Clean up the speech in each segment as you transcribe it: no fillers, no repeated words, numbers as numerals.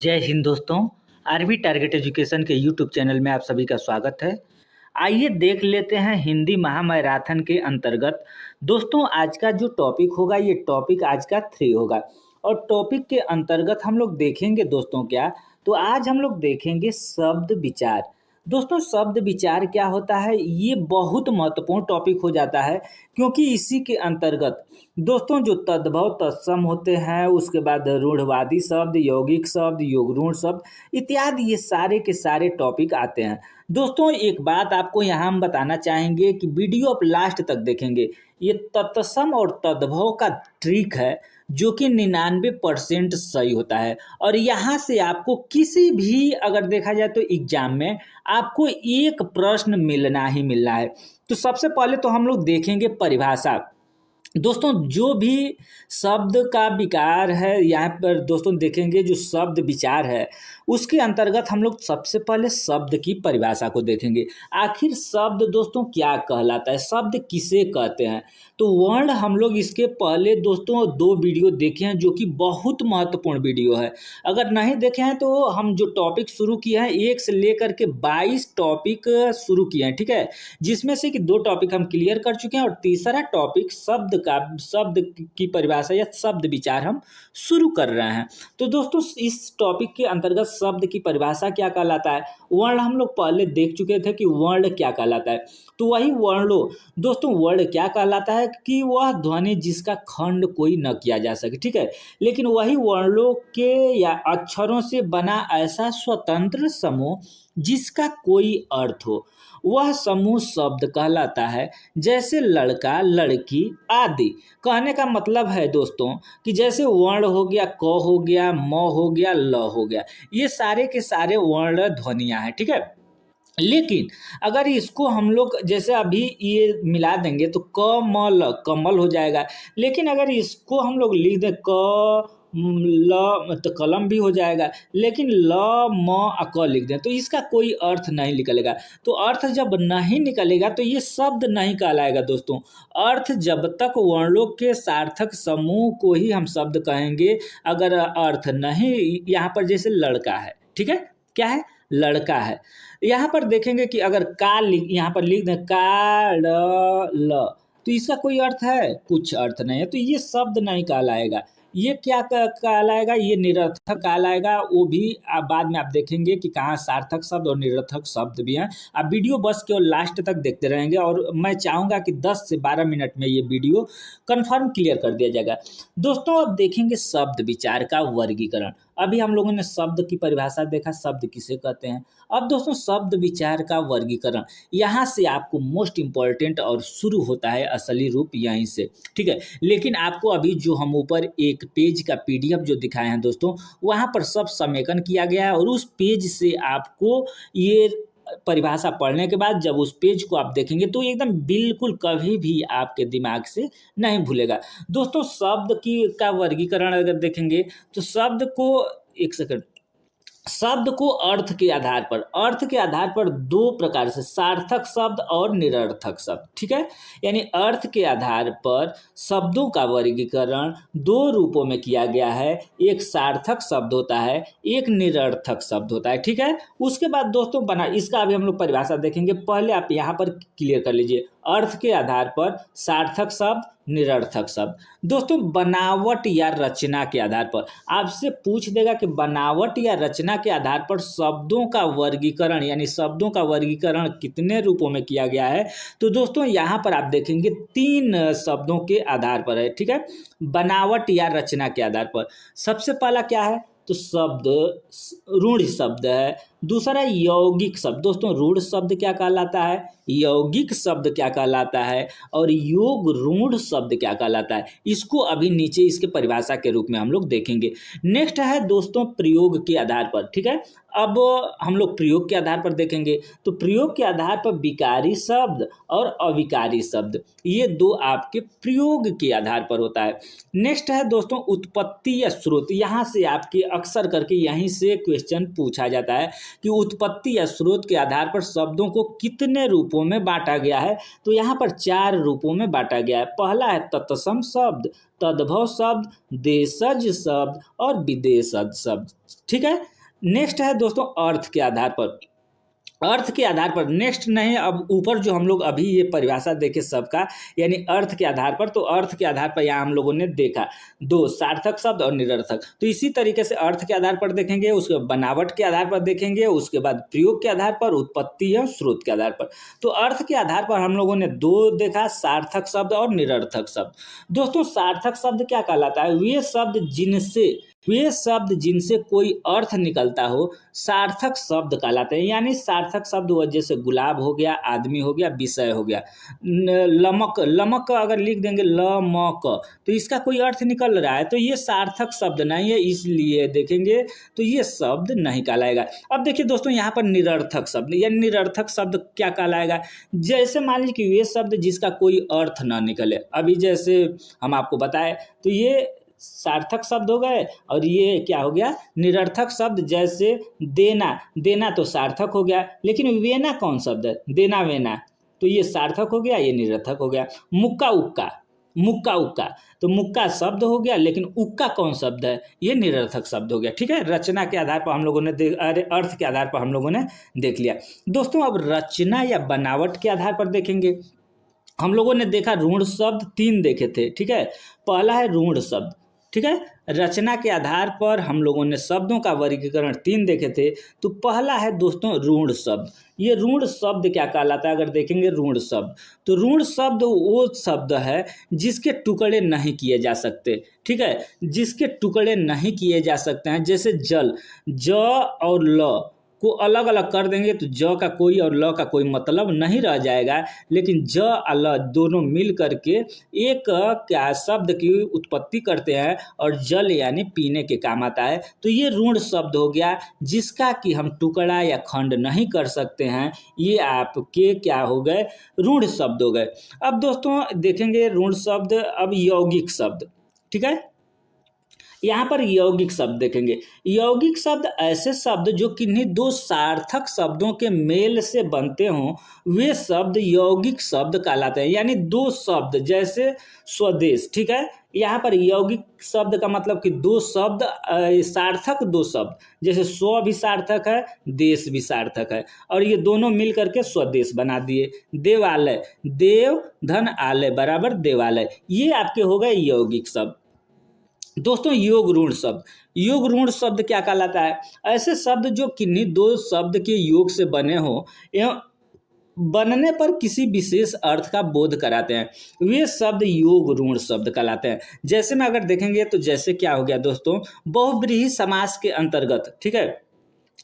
जय हिंद दोस्तों। RV target education के यूट्यूब चैनल में आप सभी का स्वागत है। आइए देख लेते हैं हिंदी महामैराथन के अंतर्गत। दोस्तों आज का जो टॉपिक होगा ये टॉपिक आज का 3 होगा और टॉपिक के अंतर्गत हम लोग देखेंगे दोस्तों क्या, तो आज हम लोग देखेंगे शब्द विचार। दोस्तों शब्द विचार क्या होता है ये बहुत महत्वपूर्ण टॉपिक हो जाता है, क्योंकि इसी के अंतर्गत दोस्तों जो तद्भव तत्सम होते हैं, उसके बाद रूढ़वादी शब्द, यौगिक शब्द, योगरूढ़ शब्द इत्यादि ये सारे के सारे टॉपिक आते हैं। दोस्तों एक बात आपको यहाँ हम बताना चाहेंगे कि वीडियो आप लास्ट तक देखेंगे। ये तत्सम और तद्भव का ट्रिक है जो कि 99% सही होता है और यहाँ से आपको किसी भी अगर देखा जाए तो एग्जाम में आपको एक प्रश्न मिलना ही मिलना है। तो सबसे पहले तो हम लोग देखेंगे परिभाषा। दोस्तों जो भी शब्द का विकार है यहाँ पर दोस्तों देखेंगे, जो शब्द विचार है उसके अंतर्गत हम लोग सबसे पहले शब्द की परिभाषा को देखेंगे। आखिर शब्द दोस्तों क्या कहलाता है, शब्द किसे कहते हैं। तो वर्ण हम लोग इसके पहले दोस्तों 2 वीडियो देखे हैं जो कि बहुत महत्वपूर्ण वीडियो है। अगर नहीं देखे हैं तो हम जो टॉपिक शुरू किए हैं 1 से लेकर के 22 टॉपिक शुरू किए हैं, ठीक है, जिसमें से कि 2 टॉपिक हम क्लियर कर चुके हैं और तीसरा टॉपिक शब्द की परिभाषा या शब्द विचार हम शुरू कर रहे हैं। तो दोस्तों इस टॉपिक के अंतर्गत शब्द की परिभाषा क्या कहलाता है, वर्ण हम लोग पहले देख चुके थे कि वर्ण क्या कहलाता है। तो वही वर्ण लो दोस्तों, वर्ण क्या कहलाता है कि वह ध्वनि जिसका खंड कोई न किया जा सके, ठीक है, लेकिन वही वर्णों के या अक्षरों से बना ऐसा स्वतंत्र समूह जिसका कोई अर्थ हो, वह समूह शब्द कहलाता है। जैसे लड़का, लड़की आदि। कहने का मतलब है दोस्तों कि जैसे वर्ण हो गया, क हो गया, म हो गया, ल हो गया, ये सारे के सारे वर्ण ध्वनियां हैं, ठीक है। लेकिन अगर इसको हम लोग जैसे अभी ये मिला देंगे तो क म ल कमल हो जाएगा, लेकिन अगर इसको हम लोग लिख दें क ल तो कलम भी हो जाएगा, लेकिन ल म क लिख दें तो इसका कोई अर्थ नहीं निकलेगा। तो अर्थ जब नहीं निकलेगा तो ये शब्द नहीं कहलाएगा दोस्तों। अर्थ जब तक वर्णों के सार्थक समूह को ही हम शब्द कहेंगे। अगर अर्थ नहीं, यहाँ पर जैसे लड़का है, ठीक है, क्या है, लड़का है। यहाँ पर देखेंगे कि अगर यहाँ पर लिख दें का ल तो इसका कोई अर्थ है, कुछ अर्थ नहीं है, तो ये शब्द नहीं कहलाएगा। ये क्या कहलाएगा, ये निरर्थक कहलाएगा। वो भी आप बाद में आप देखेंगे कि कहाँ सार्थक शब्द और निरर्थक शब्द भी हैं। आप वीडियो बस केवल लास्ट तक देखते रहेंगे और मैं चाहूँगा कि 10 से 12 मिनट में ये वीडियो कंफर्म क्लियर कर दिया जाएगा। दोस्तों अब देखेंगे शब्द विचार का वर्गीकरण। अभी हम लोगों ने शब्द की परिभाषा देखा, शब्द किसे कहते हैं। अब दोस्तों शब्द विचार का वर्गीकरण, यहाँ से आपको मोस्ट इम्पॉर्टेंट और शुरू होता है असली रूप यहीं से, ठीक है। लेकिन आपको अभी जो हम ऊपर एक पेज का पीडीएफ जो दिखाए हैं दोस्तों, वहाँ पर सब समेकन किया गया है और उस पेज से आपको ये परिभाषा पढ़ने के बाद जब उस पेज को आप देखेंगे तो एकदम बिल्कुल कभी भी आपके दिमाग से नहीं भूलेगा। दोस्तों शब्द की का वर्गीकरण अगर देखेंगे तो शब्द को, एक सेकंड, शब्द को अर्थ के आधार पर 2 प्रकार से, सार्थक शब्द और निरर्थक शब्द, ठीक है। यानी अर्थ के आधार पर शब्दों का वर्गीकरण 2 रूपों में किया गया है। एक सार्थक शब्द होता है, एक निरर्थक शब्द होता है, ठीक है। उसके बाद दोस्तों बना इसका अभी हम लोग परिभाषा देखेंगे। पहले आप यहाँ पर क्लियर कर लीजिए, अर्थ के आधार पर सार्थक शब्द, निरर्थक शब्द। दोस्तों बनावट या रचना के आधार पर आपसे पूछ देगा कि बनावट या रचना के आधार पर शब्दों का वर्गीकरण, यानी शब्दों का वर्गीकरण कितने रूपों में किया गया है। तो दोस्तों यहाँ पर आप देखेंगे 3 शब्दों के आधार पर है, ठीक है, बनावट या रचना के आधार पर। सबसे पहला क्या है, तो शब्द रूढ़ शब्द है। दूसरा यौगिक शब्द। दोस्तों रूढ़ शब्द क्या कहलाता है, यौगिक शब्द क्या कहलाता है और योग रूढ़ शब्द क्या कहलाता है, इसको अभी नीचे इसके परिभाषा के रूप में हम लोग देखेंगे। नेक्स्ट है दोस्तों प्रयोग के आधार पर, ठीक है। अब हम लोग प्रयोग के आधार पर देखेंगे तो प्रयोग के आधार पर विकारी शब्द और अविकारी शब्द, ये 2 आपके प्रयोग के आधार पर होता है। नेक्स्ट है दोस्तों उत्पत्ति या स्रोत। यहाँ से आपके अक्सर करके यहीं से क्वेश्चन पूछा जाता है कि उत्पत्ति या स्रोत के आधार पर शब्दों को कितने रूपों में बांटा गया है। तो यहाँ पर 4 रूपों में बांटा गया है। पहला है तत्सम शब्द, तद्भव शब्द, देशज शब्द और विदेशज शब्द। ठीक है। नेक्स्ट है दोस्तों अर्थ के आधार पर। अर्थ के आधार पर नेक्स्ट नहीं, अब ऊपर जो हम लोग अभी ये परिभाषा देखे सबका, यानी अर्थ के आधार पर, तो अर्थ के आधार पर यहाँ हम लोगों ने देखा 2 सार्थक शब्द और निरर्थक। तो इसी तरीके से अर्थ के आधार पर देखेंगे, उसके बनावट के आधार पर देखेंगे, उसके बाद प्रयोग के आधार पर, उत्पत्ति और स्रोत के आधार पर। तो अर्थ के आधार पर हम लोगों ने 2 देखा, सार्थक शब्द और निरर्थक शब्द। दोस्तों सार्थक शब्द क्या कहलाता है? वे शब्द जिनसे कोई अर्थ निकलता हो सार्थक शब्द कहलाते हैं। यानी सार्थक शब्द वो जैसे गुलाब हो गया, आदमी हो गया, विषय हो गया। लमक अगर लिख देंगे लमक, तो इसका कोई अर्थ निकल रहा है, तो ये सार्थक शब्द नहीं है, इसलिए देखेंगे तो ये शब्द नहीं कहलाएगा। अब देखिए दोस्तों यहाँ पर निरर्थक शब्द, यानी निरर्थक शब्द क्या कहलाएगा? जैसे मान लीजिए कि वे शब्द जिसका कोई अर्थ ना निकले, अभी जैसे हम आपको बताए, तो ये सार्थक शब्द हो गए और ये क्या हो गया? निरर्थक शब्द। जैसे देना तो सार्थक हो गया, लेकिन वेना कौन शब्द है? देना वेना, तो ये सार्थक हो गया, ये निरर्थक हो गया। मुक्का उक्का, तो मुक्का शब्द हो गया, लेकिन उक्का कौन शब्द है? ये निरर्थक शब्द हो गया। ठीक है। रचना के आधार पर हम लोगों ने अर्थ के आधार पर हम लोगों ने देख लिया। दोस्तों अब रचना या बनावट के आधार पर देखेंगे। हम लोगों ने देखा ऋण शब्द 3 देखे थे। ठीक है। पहला है ऋण शब्द। ठीक है। रचना के आधार पर हम लोगों ने शब्दों का वर्गीकरण 3 देखे थे। तो पहला है दोस्तों ऋण शब्द। ये ऋण शब्द क्या कहलाता है? अगर देखेंगे ऋण शब्द, तो ऋण शब्द वो शब्द है जिसके टुकड़े नहीं किए जा सकते। ठीक है। जिसके टुकड़े नहीं किए जा सकते हैं, जैसे जल, ज और ल को अलग अलग कर देंगे तो ज का कोई और ल का कोई मतलब नहीं रह जाएगा, लेकिन ज और ल दोनों मिल करके एक क्या शब्द की उत्पत्ति करते हैं और जल यानी पीने के काम आता है। तो ये ऋण शब्द हो गया, जिसका कि हम टुकड़ा या खंड नहीं कर सकते हैं। ये आपके क्या हो गए? ऋण शब्द हो गए। अब दोस्तों देखेंगे ऋण शब्द, अब यौगिक शब्द। ठीक है। यहाँ पर यौगिक शब्द देखेंगे। यौगिक शब्द ऐसे शब्द जो किन्हीं 2 सार्थक शब्दों के मेल से बनते हों, वे शब्द यौगिक शब्द कहलाते हैं। यानी 2 शब्द, जैसे स्वदेश। ठीक है। यहाँ पर यौगिक शब्द का मतलब कि 2 शब्द, सार्थक 2 शब्द, जैसे स्व भी सार्थक है, देश भी सार्थक है, और ये दोनों मिल करके स्वदेश बना दिए। देवालय, देव धन आलय बराबर देवालय, ये आपके हो गए यौगिक शब्द। दोस्तों योग ऋण शब्द क्या कहलाता है? ऐसे शब्द जो किन्हीं 2 शब्द के योग से बने हो एवं बनने पर किसी विशेष अर्थ का बोध कराते हैं, वे शब्द योग ऋण शब्द कहलाते हैं। जैसे में अगर देखेंगे तो जैसे क्या हो गया दोस्तों, बहुब्रीहि समास के अंतर्गत। ठीक है।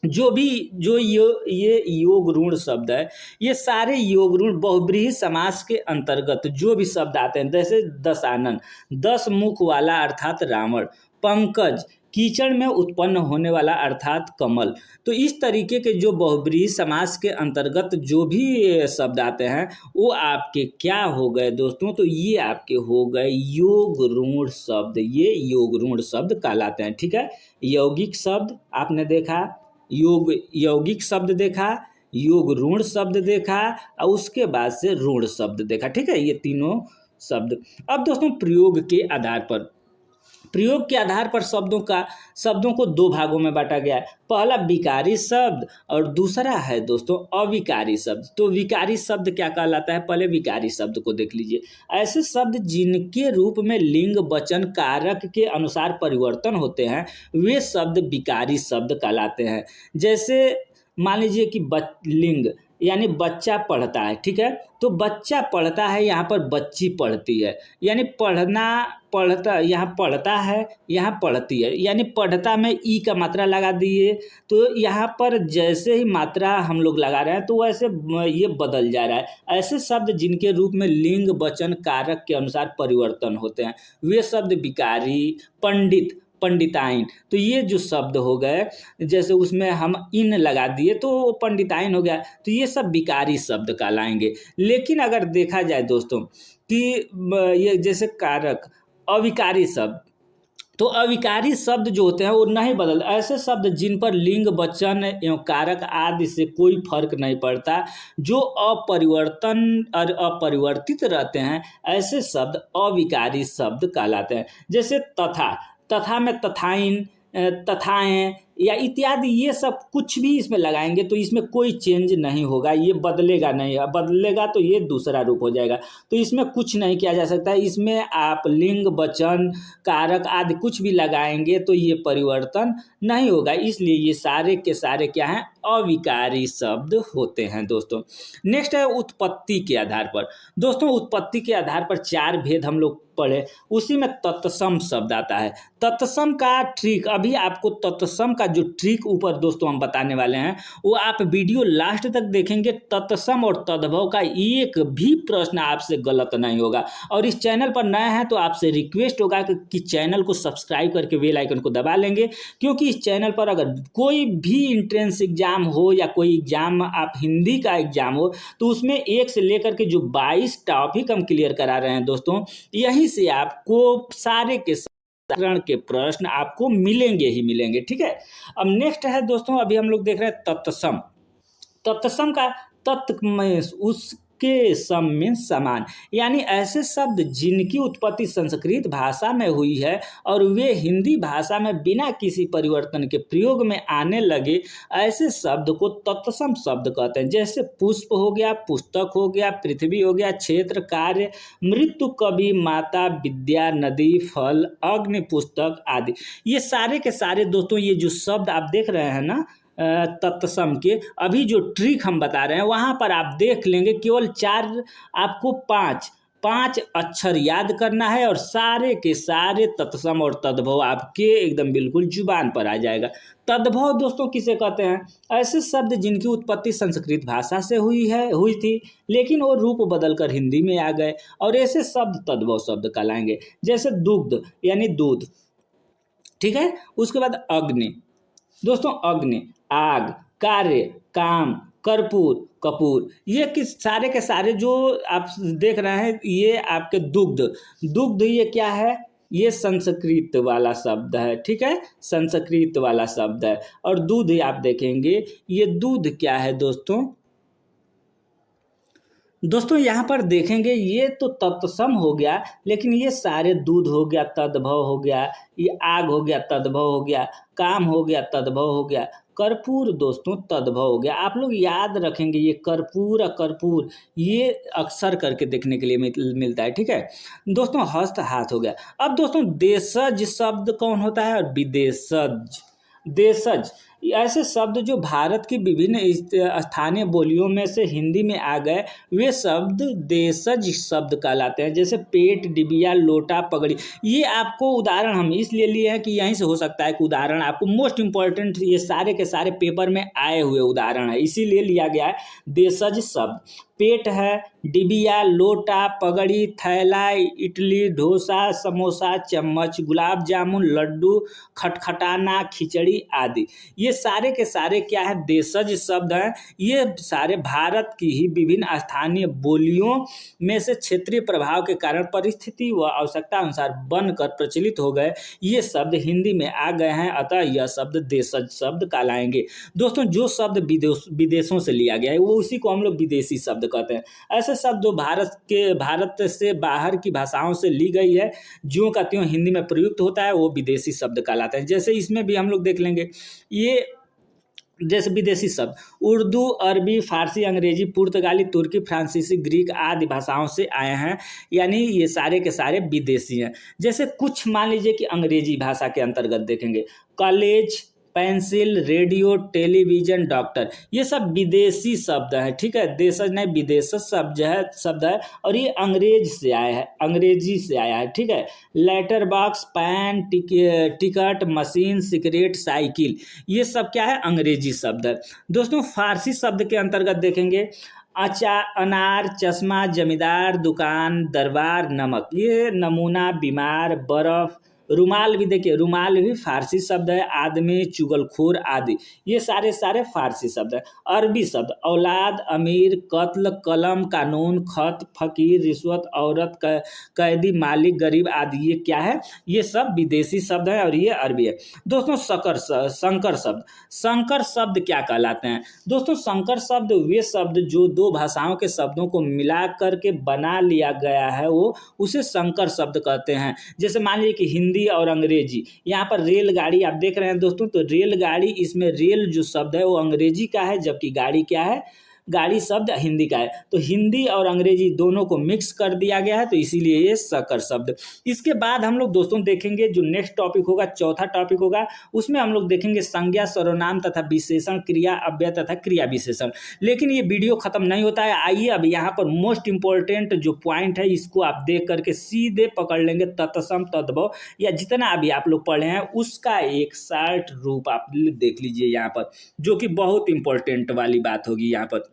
ये योग ऋण शब्द है, ये सारे योग ऋण बहुब्रीहि समास के अंतर्गत जो भी शब्द आते हैं, जैसे दशानन, 10 मुख वाला अर्थात रावण, पंकज कीचड़ में उत्पन्न होने वाला अर्थात कमल। तो इस तरीके के जो बहुब्रीहि समास के अंतर्गत जो भी शब्द आते हैं वो आपके क्या हो गए दोस्तों? तो ये आपके हो गए योग ऋण शब्द। ये योग ऋण शब्द कहलाते हैं। ठीक है। यौगिक शब्द आपने देखा, यौगिक शब्द देखा, योग ऋण शब्द देखा, और उसके बाद से ऋण शब्द देखा। ठीक है। ये तीनों शब्द। अब दोस्तों प्रयोग के आधार पर शब्दों को 2 भागों में बांटा गया है। पहला विकारी शब्द और दूसरा है दोस्तों अविकारी शब्द। तो विकारी शब्द क्या कहलाता है? पहले विकारी शब्द को देख लीजिए। ऐसे शब्द जिनके रूप में लिंग वचन कारक के अनुसार परिवर्तन होते हैं, वे शब्द विकारी शब्द कहलाते हैं। जैसे मान लीजिए कि लिंग यानी बच्चा पढ़ता है। ठीक है। तो बच्चा पढ़ता है, यहाँ पर बच्ची पढ़ती है, यानी पढ़ता, यहाँ पढ़ता है, यहाँ पढ़ती है, यानी पढ़ता में ई का मात्रा लगा दिए, तो यहाँ पर जैसे ही मात्रा हम लोग लगा रहे हैं तो वैसे ये बदल जा रहा है। ऐसे शब्द जिनके रूप में लिंग वचन कारक के अनुसार परिवर्तन होते हैं, वे शब्द विकारी। पंडित, पंडिताइन, तो ये जो शब्द हो गए, जैसे उसमें हम इन लगा दिए तो वो पंडिताइन हो गया, तो ये सब विकारी शब्द कहलाएंगे। लेकिन अगर देखा जाए दोस्तों कि ये जैसे कारक, अविकारी शब्द, तो अविकारी शब्द जो होते हैं वो नहीं बदल, ऐसे शब्द जिन पर लिंग वचन एवं कारक आदि से कोई फर्क नहीं पड़ता, जो अपरिवर्तन और अपरिवर्तित रहते हैं, ऐसे शब्द अविकारी शब्द कहलाते हैं। जैसे तथा, तथा में तथाइन, तथाएं या इत्यादि, ये सब कुछ भी इसमें लगाएंगे तो इसमें कोई चेंज नहीं होगा, ये बदलेगा नहीं, बदलेगा तो ये दूसरा रूप हो जाएगा। तो इसमें कुछ नहीं किया जा सकता है, इसमें आप लिंग वचन कारक आदि कुछ भी लगाएंगे तो ये परिवर्तन नहीं होगा, इसलिए ये सारे के सारे क्या हैं, अविकारी शब्द होते हैं दोस्तों। नेक्स्ट है उत्पत्ति के आधार पर। दोस्तों उत्पत्ति के आधार पर चार भेद हम लोग पढ़े, उसी में तत्सम शब्द आता है। तत्सम का ट्रिक, अभी आपको तत्सम का जो ट्रिक ऊपर दोस्तों हम बताने वाले हैं, वो आप वीडियो लास्ट तक देखेंगे, तत्सम और तद्भव का एक भी प्रश्न आपसे गलत नहीं होगा। और इस चैनल पर नए हैं तो आपसे रिक्वेस्ट होगा कि चैनल को सब्सक्राइब करके बेल आइकन को दबा लेंगे, क्योंकि इस चैनल पर अगर कोई भी इंट्रेंस एग्जाम हो या कोई एग्जाम आप हिंदी का एग्जाम हो, तो उसमें 1 से लेकर के जो 22 टॉपिक हम क्लियर करा रहे हैं दोस्तों, यहीं से आपको सारे के साधारण के प्रश्न आपको मिलेंगे ही मिलेंगे, ठीक है। अब नेक्स्ट है दोस्तों, अभी हम लोग देख रहे हैं तत्सम। तत्सम का तत् में उसके सम में समान, यानी ऐसे शब्द जिनकी उत्पत्ति संस्कृत भाषा में हुई है और वे हिंदी भाषा में बिना किसी परिवर्तन के प्रयोग में आने लगे, ऐसे शब्द को तत्सम शब्द कहते हैं। जैसे पुष्प हो गया, पुस्तक हो गया, पृथ्वी हो गया, क्षेत्र, कार्य, मृत्यु, कवि, माता, विद्या, नदी, फल, अग्नि, पुस्तक आदि, ये सारे के सारे दोस्तों, ये जो शब्द आप देख रहे हैं ना तत्सम के, अभी जो ट्रिक हम बता रहे हैं वहाँ पर आप देख लेंगे, केवल 4, आपको 5 अक्षर याद करना है और सारे के सारे तत्सम और तद्भव आपके एकदम बिल्कुल जुबान पर आ जाएगा। तद्भव दोस्तों किसे कहते हैं, ऐसे शब्द जिनकी उत्पत्ति संस्कृत भाषा से हुई थी, लेकिन वो रूप बदल कर हिंदी में आ गए, और ऐसे शब्द तद्भव शब्द कहलाएंगे। जैसे दुग्ध यानी दूध, ठीक है। उसके बाद अग्नि, दोस्तों अग्नि, आग, कार्य, काम, कर्पूर, कपूर, ये किस सारे के सारे जो आप देख रहे हैं, ये आपके दुग्ध, दुग्ध ये क्या है, ये संस्कृत वाला शब्द है, ठीक है, संस्कृत वाला शब्द है। और दूध आप देखेंगे, ये दूध क्या है दोस्तों, दोस्तों यहाँ पर देखेंगे ये तो तत्सम हो गया, लेकिन ये सारे दूध हो गया, तद्भव हो गया, ये आग हो गया, तद्भव हो गया, काम हो गया, तद्भव हो गया, कर्पूर दोस्तों तद्भव हो गया। आप लोग याद रखेंगे, ये कर्पूर और कर्पूर ये अक्सर करके देखने के लिए मिलता है, ठीक है दोस्तों। हस्त हाथ हो गया। अब दोस्तों देशज शब्द कौन होता है, और विदेशज, देशज, ऐसे शब्द जो भारत की विभिन्न स्थानीय बोलियों में से हिंदी में आ गए, वे शब्द देशज शब्द कहलाते हैं। जैसे पेट, डिबिया, लोटा, पगड़ी, ये आपको उदाहरण हम इसलिए लिए हैं कि यहीं से हो सकता है कि उदाहरण आपको मोस्ट इंपॉर्टेंट, ये सारे के सारे पेपर में आए हुए उदाहरण है, इसीलिए लिया गया है देशज शब्द। पेट है, डिबिया, लोटा, पगड़ी, थैला, इडली, डोसा, समोसा, चम्मच, गुलाब जामुन, लड्डू, खटखटाना, खिचड़ी आदि, ये सारे के सारे क्या है, देशज शब्द हैं। ये सारे भारत की ही विभिन्न स्थानीय बोलियों में से क्षेत्रीय प्रभाव के कारण परिस्थिति व आवश्यकता अनुसार बनकर प्रचलित हो गए, ये शब्द हिंदी में आ गए हैं, अतः यह शब्द देशज शब्द कहलाएंगे। दोस्तों जो शब्द विदेशों से लिया गया है वो उसी को हम लोग विदेशी शब्द कहते हैं। ऐसे शब्द जो भारत से बाहर की भाषाओं से ली गई है, ज्यों का त्यों हिंदी में प्रयुक्त होता है, वो विदेशी शब्द कहलाते हैं। जैसे इसमें भी हम लोग देख लेंगे, ये जैसे विदेशी शब्द उर्दू, अरबी, फारसी, अंग्रेजी, पुर्तगाली, तुर्की, फ्रांसीसी, ग्रीक आदि भाषाओं से आए हैं, यानी ये सारे के सारे विदेशी हैं। जैसे कुछ मान लीजिए कि अंग्रेजी भाषा के अंतर्गत देखेंगे, college, pencil, radio, television, doctor, ये सब विदेशी शब्द हैं, ठीक है, देशज नहीं विदेशज शब्द है और ये अंग्रेजी से आया है, ठीक है। Letter box, pen, ticket, machine, cigarette, cycle, ये सब क्या है, अंग्रेजी शब्द है। दोस्तों फारसी शब्द के अंतर्गत देखेंगे, अनार, चश्मा, जमींदार, दुकान, दरबार, नमक, ये नमूना, बीमार, बर्फ, रुमाल भी देखिए, रुमाल भी फारसी शब्द है, आदमी, चुगलखोर आदि, ये सारे सारे फारसी शब्द है। अरबी शब्द औलाद, अमीर, कत्ल, कलम, कानून, खत, फकीर, रिश्वत, औरत, कैदी, मालिक, गरीब आदि, ये क्या है, ये सब विदेशी शब्द है और ये अरबी है। दोस्तों संकर शब्द, संकर शब्द क्या कहलाते हैं दोस्तों? संकर शब्द वे शब्द जो दो भाषाओं के शब्दों को मिला करके बना लिया गया है, वो उसे संकर शब्द कहते हैं। जैसे मान लीजिए कि हिंदी और अंग्रेजी, यहाँ पर रेलगाड़ी आप देख रहे हैं दोस्तों, तो रेलगाड़ी, इसमें रेल जो शब्द है वो अंग्रेजी का है, जबकि गाड़ी क्या है, गाड़ी शब्द हिंदी का है। तो हिंदी और अंग्रेजी दोनों को मिक्स कर दिया गया है, तो इसीलिए ये संकर शब्द। इसके बाद हम लोग दोस्तों देखेंगे जो नेक्स्ट टॉपिक होगा, चौथा टॉपिक होगा, उसमें हम लोग देखेंगे संज्ञा, सर्वनाम तथा विशेषण, क्रिया, अव्यय तथा क्रिया विशेषण। लेकिन ये वीडियो खत्म नहीं होता है। आइए अब यहाँ पर मोस्ट इंपॉर्टेंट जो पॉइंट है, इसको आप देख करके सीधे पकड़ लेंगे। तत्सम, तद्भव, या जितना अभी आप लोग पढ़े हैं उसका एक शार्ट रूप आप देख लीजिए यहाँ पर, जो कि बहुत इंपॉर्टेंट वाली बात होगी यहाँ पर।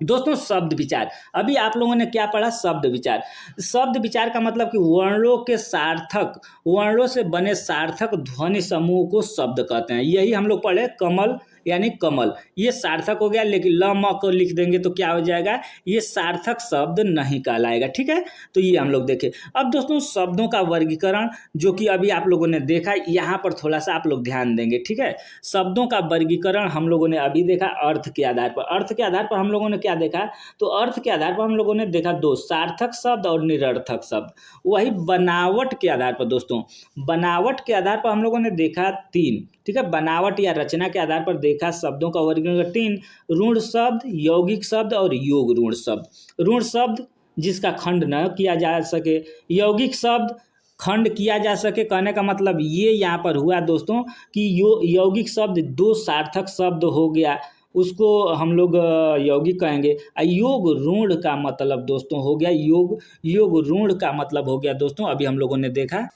दोस्तों शब्द विचार, अभी आप लोगों ने क्या पढ़ा? शब्द विचार। शब्द विचार का मतलब कि वर्णों के सार्थक, वर्णों से बने सार्थक ध्वनि समूह को शब्द कहते हैं। यही हम लोग पढ़े, कमल यानी कमल, ये सार्थक हो गया, लेकिन ल म को लिख देंगे तो क्या हो जाएगा, ये सार्थक शब्द नहीं कहलाएगा। ठीक है, तो ये हम लोग देखें। अब दोस्तों शब्दों का वर्गीकरण, जो कि अभी आप लोगों ने देखा, यहाँ पर थोड़ा सा आप लोग ध्यान देंगे। ठीक है, शब्दों का वर्गीकरण हम लोगों ने अभी देखा अर्थ के आधार पर। अर्थ के आधार पर हम लोगों ने क्या देखा? तो अर्थ के आधार पर हम लोगों ने देखा दो, सार्थक शब्द और निरर्थक शब्द। वही बनावट के आधार पर दोस्तों, बनावट के आधार पर हम लोगों ने देखा तीन। ठीक है, बनावट या रचना के आधार पर देखा शब्दों का वर्गीकरण तीन, ऋण शब्द, यौगिक शब्द और योग ऋण शब्द। ऋण शब्द जिसका खंड न किया जा सके, यौगिक शब्द खंड किया जा सके। कहने का मतलब ये यहाँ पर हुआ दोस्तों कि यौगिक शब्द दो सार्थक शब्द हो गया, उसको हम लोग यौगिक कहेंगे। योग ऋण का मतलब दोस्तों हो गया, योग ऋण का मतलब हो गया दोस्तों, अभी हम लोगों ने देखा।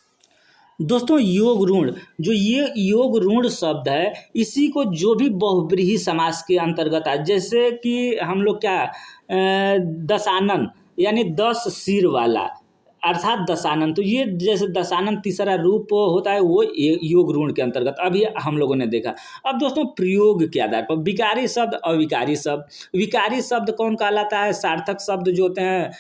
दोस्तों योग ऋण, जो ये योग ऋण शब्द है, इसी को जो भी बहुव्रीहि समास के अंतर्गत है, जैसे कि हम लोग क्या, दशानन यानी 10 सिर वाला, अर्थात दशानन, तो ये जैसे दशानन तीसरा रूप होता है, वो योग ऋण के अंतर्गत अभी हम लोगों ने देखा। अब दोस्तों प्रयोग के आधार पर विकारी शब्द, अविकारी शब्द। विकारी शब्द कौन कहलाता है? सार्थक शब्द जो होते हैं,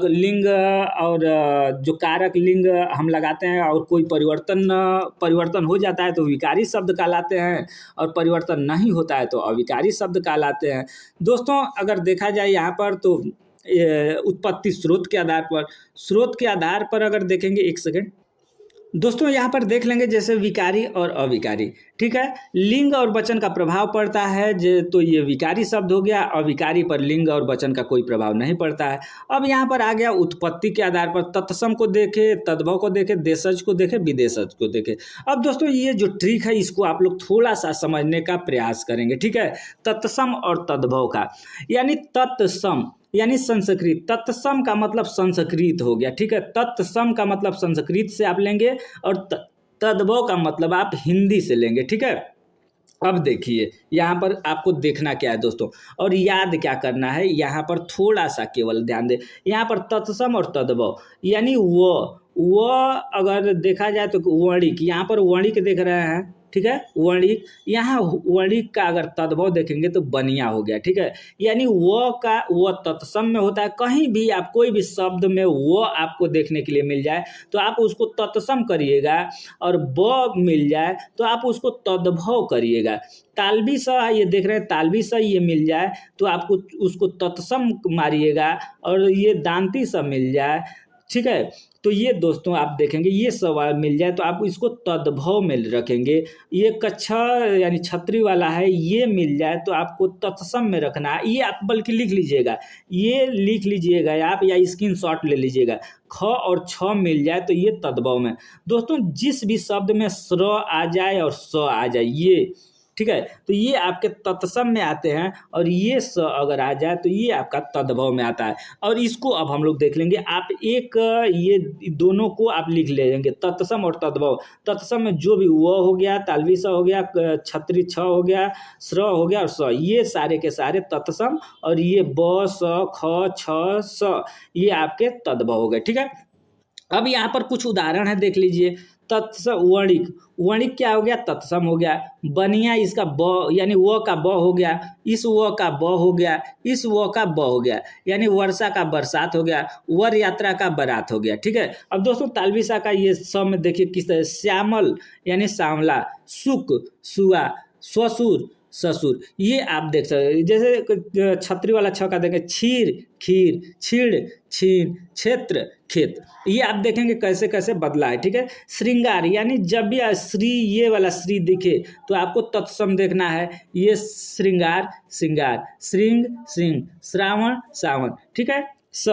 लिंग और जो कारक लिंग हम लगाते हैं और कोई परिवर्तन हो जाता है तो विकारी शब्द कहलाते हैं, और परिवर्तन नहीं होता है तो अविकारी शब्द कहलाते हैं। दोस्तों अगर देखा जाए यहाँ पर, तो उत्पत्ति स्रोत के आधार पर अगर देखेंगे, एक सेकेंड दोस्तों, यहाँ पर देख लेंगे जैसे विकारी और अविकारी। ठीक है, लिंग और वचन का प्रभाव पड़ता है तो ये विकारी शब्द हो गया, अविकारी पर लिंग और वचन का कोई प्रभाव नहीं पड़ता है। अब यहाँ पर आ गया उत्पत्ति के आधार पर, तत्सम को देखे, तद्भव को देखे, देशज को देखे, विदेशज को देखे। अब दोस्तों ये जो ट्रिक है, इसको आप लोग थोड़ा सा समझने का प्रयास करेंगे। ठीक है, तत्सम और तद्भव का, यानी तत्सम यानी संस्कृत, तत्सम का मतलब संस्कृत हो गया। ठीक है, तत्सम का मतलब संस्कृत से आप लेंगे और तद्भव का मतलब आप हिंदी से लेंगे। ठीक है, अब देखिए यहाँ पर आपको देखना क्या है दोस्तों, और याद क्या करना है, यहाँ पर थोड़ा सा केवल ध्यान दे। यहाँ पर तत्सम और तद्भव यानी वो अगर देखा जाए तो वर्णिक, यहाँ पर वर्णिक देख रहे हैं। ठीक है, वर्णिक, यहाँ वर्णिक का अगर तद्भव देखेंगे तो बनिया हो गया। ठीक है, यानी वो तत्सम में होता है। कहीं भी आप कोई भी शब्द में वो आपको देखने के लिए मिल जाए तो आप उसको तत्सम करिएगा, और ब मिल जाए तो आप उसको तद्भव करिएगा। तालबी स ये देख रहे हैं, तालबी स ये मिल जाए तो आपको उसको तत्सम मारिएगा, और ये दांती स मिल जाए। ठीक है, तो ये दोस्तों आप देखेंगे, ये सवाल मिल जाए तो आप इसको तद्भव में रखेंगे। ये कच्छा यानी छतरी वाला है, ये मिल जाए तो आपको तत्सम में रखना है। ये आप बल्कि लिख लीजिएगा, ये लिख लीजिएगा आप, या स्क्रीनशॉट ले लीजिएगा। ख और छ मिल जाए तो ये तद्भव में। दोस्तों जिस भी शब्द में स्र आ जाए और स आ जाए, ये ठीक है, तो ये आपके तत्सम में आते हैं, और ये स अगर आ जाए तो ये आपका तद्भव में आता है। और इसको अब हम लोग देख लेंगे। आप एक ये दोनों को आप लिख लेंगे, तत्सम और तद्भव। तत्सम में जो भी वो हो गया, तालवी स हो गया, छतरी छ हो गया, स्र हो गया और स, ये सारे के सारे तत्सम, और ये ब स ख छ स ये आपके तद्भव हो गए। ठीक है, अब यहाँ पर कुछ उदाहरण है, देख लीजिए। तत्सम वर्णिक, वर्णिक क्या हो गया, तत्सम हो गया। बनिया इसका ब यानी व का ब हो गया, इस व का ब हो गया, इस व का ब हो गया, यानी वर्षा का बरसात हो गया, वर यात्रा का बारात हो गया। ठीक है। अब दोस्तों तालवी सा का ये स में देखिए किस तरह, श्यामल यानी सांवला, सुक सुआ, स्वसुर ससुर, ये आप देख सकते हैं। जैसे छतरी वाला छ का देखें, क्षीर खीर, छीड़ छीन, क्षेत्र खेत, ये आप देखेंगे कैसे कैसे बदला है। ठीक है। श्रृंगार यानी जब भी श्री ये वाला श्री दिखे तो आपको तत्सम देखना है, ये श्रृंगार श्रृंगार, श्रृंग श्रृंग, श्रावण सावन। ठीक है। स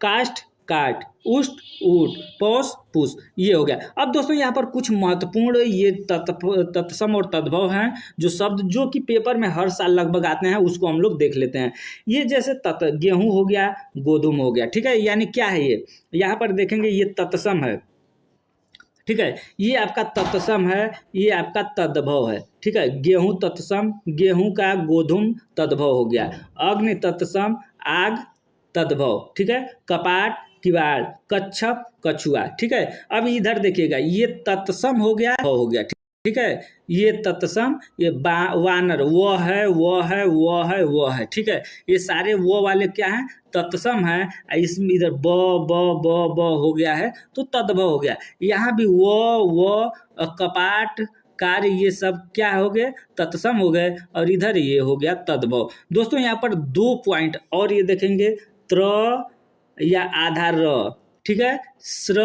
काष्ठ काट, उष्ट ऊट, पौष पुष, ये हो गया। अब दोस्तों यहाँ पर कुछ महत्वपूर्ण ये तत्सम और तद्भव हैं, जो शब्द जो कि पेपर में हर साल लगभग आते हैं, उसको हम लोग देख लेते हैं। ये जैसे गेहूं हो गया, गोधुम हो गया। ठीक है। यानी क्या है ये, यहाँ पर देखेंगे ये तत्सम है। ठीक है। ये आपका तत्सम है, ये आपका तद्भव है। ठीक है। गेहूं तत्सम, गेहूं का गोधुम तद्भव हो गया। अग्नि तत्सम, आग तद्भव। ठीक है। कपाट किवाड़, कच्छप कछुआ। ठीक है। अब इधर देखिएगा, ये तत्सम हो गया, हो गया। ठीक है। ये तत्सम, ये वानर, वो है वो है वो है वो है। ठीक है। ये सारे वो वाले क्या हैं, तत्सम है। इसमें इधर ब ब ब ब हो गया है तो तद्भव हो गया। यहाँ भी वो कपाट कार्य, ये सब क्या हो गए, तत्सम हो गए, और इधर ये हो गया तद्भव। दोस्तों यहाँ पर 2 पॉइंट और ये देखेंगे, त्र या आधा र। ठीक है। स्र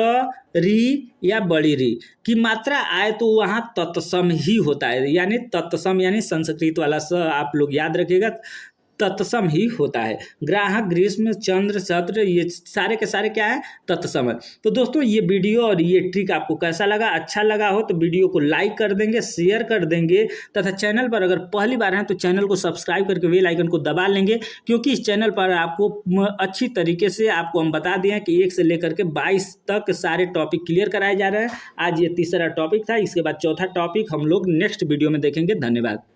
री या बड़ी री की मात्रा आए तो वहाँ तत्सम ही होता है, यानी तत्सम यानी संस्कृत वाला स आप लोग याद रखिएगा, तत्सम ही होता है। ग्राहक, ग्रीष्म, चंद्र, सत्र, ये सारे के सारे क्या है, तत्सम है। तो दोस्तों ये वीडियो और ये ट्रिक आपको कैसा लगा, अच्छा लगा हो तो वीडियो को लाइक कर देंगे, शेयर कर देंगे, तथा चैनल पर अगर पहली बार हैं तो चैनल को सब्सक्राइब करके बेल आइकन को दबा लेंगे, क्योंकि इस चैनल पर आपको अच्छी तरीके से आपको हम बता दिए कि 1 से लेकर के 22 तक सारे टॉपिक क्लियर कराए जा रहे हैं। आज ये तीसरा टॉपिक था, इसके बाद चौथा टॉपिक हम लोग नेक्स्ट वीडियो में देखेंगे। धन्यवाद।